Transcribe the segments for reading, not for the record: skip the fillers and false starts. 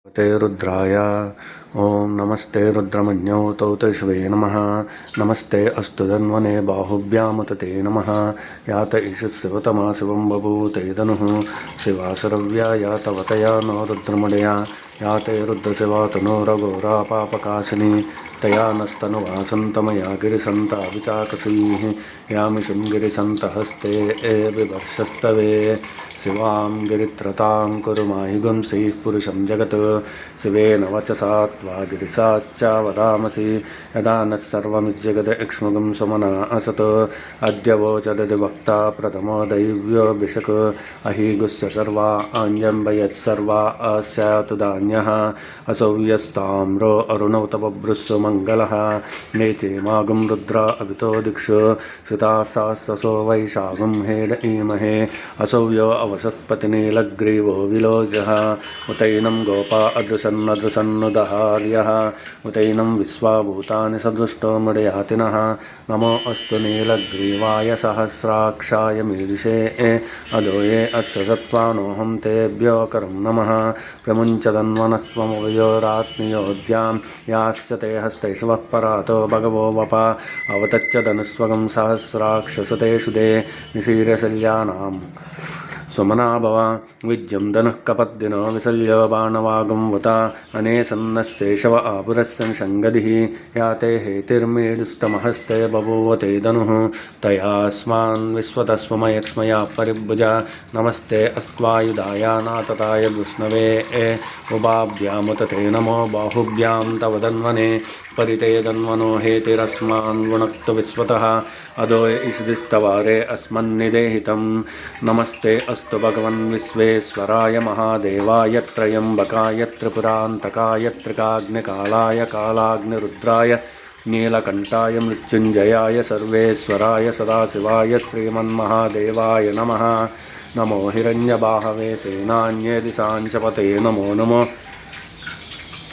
ते रुद्राय ओं नमस्ते रुद्रमन्यौ तौ तैष्वे नमः। नमस्ते अस्तु धन्वने बाहुभ्यामुत ते नमः। यात ईशुशिवतमा शिवं बभूते धनुः शिवासरव्या यातवतया नो रुद्रमुदया याते रुद्रशिवा तनोरघोरा पापकाशिनी तया नस्तनुवासन्तमया गिरिसन्ताविचाकसीः यामिषुं गिरिसन्तहस्ते बिभर्षस्तवे शिवां गिरित्रतां कुरु माहि गुंसीः पुरुषं जगत् शिवेन वचसा त्वा गिरिसाच्च वदामसि यदा नः सर्वमिज्जगदक्ष्मगं सुमना असत् अद्य वोचदधिवक्ता प्रथमो दैव्योऽभिषक् अहीगुश्च सर्वा आञ्जम्बयत्सर्वा अस्यातु धान्यः असौ यस्ताम्रो अरुणौ तपभृस्सु मङ्गलः नेचेमागं रुद्रा अभितो दिक्षु सितासासो वैशागं हेड ईमहे असौ यो अवसत्पतिनीलग्रीवो विलोजः उतैनं गोपा अदृशन्नदृशन्नुदहार्यः उतैनं विश्वाभूतानि सदृष्टो मृडयातिनः नमो अस्तु नीलग्रीवाय सहस्राक्षाय मीदृशे अधोये अस्य सत्त्वानोऽहं तेभ्यो करं नमः प्रमुञ्चदन्वनस्वमवयोरात्मयोज्यां याश्च ते हस्तैषवः परातो भगवो वप अवतच्चदनुस्वगं सहस्राक्षसते सुदे निशीरशल्यानाम् सुमना भव विज्यं दनः कपद्दिनो विसल्यो बाणवागं वता अनेसन्नस्येषव आपुरस्य शङ्गदिः याते हेतिर्मेडुष्टमहस्ते बभूव ते धनुः तयास्मान् विश्वतस्वमयक्ष्मया परिभुजा नमस्ते अस्त्वायुधाय नातताय विष्णवे उभाभ्यामुत ते नमो बाहुभ्यां तव धन्वने परिते धन्वनो हेतिरस्मान् गुणक्तु विश्वतः अधो ईशदिस्तवारे अस्मन्निदेहितं नमस्ते अस्तु भगवन् विश्वेश्वराय महादेवाय त्र्यम्बकाय त्रिपुरान्तकाय त्रिकाग्निकालाय कालाग्निरुद्राय नीलकण्ठाय मृत्युञ्जयाय सर्वेश्वराय सदाशिवाय श्रीमन्महादेवाय नमः। नमो हिरण्यबाहवे सेनान्ये दिशाञ्चपते नमो नमो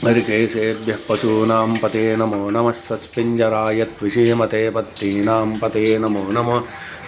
हरिकेशेभ्यः पशूनां पते नमो नमः सस्पिञ्जराय त्विषीमते पत्नीनां पते नमो नमः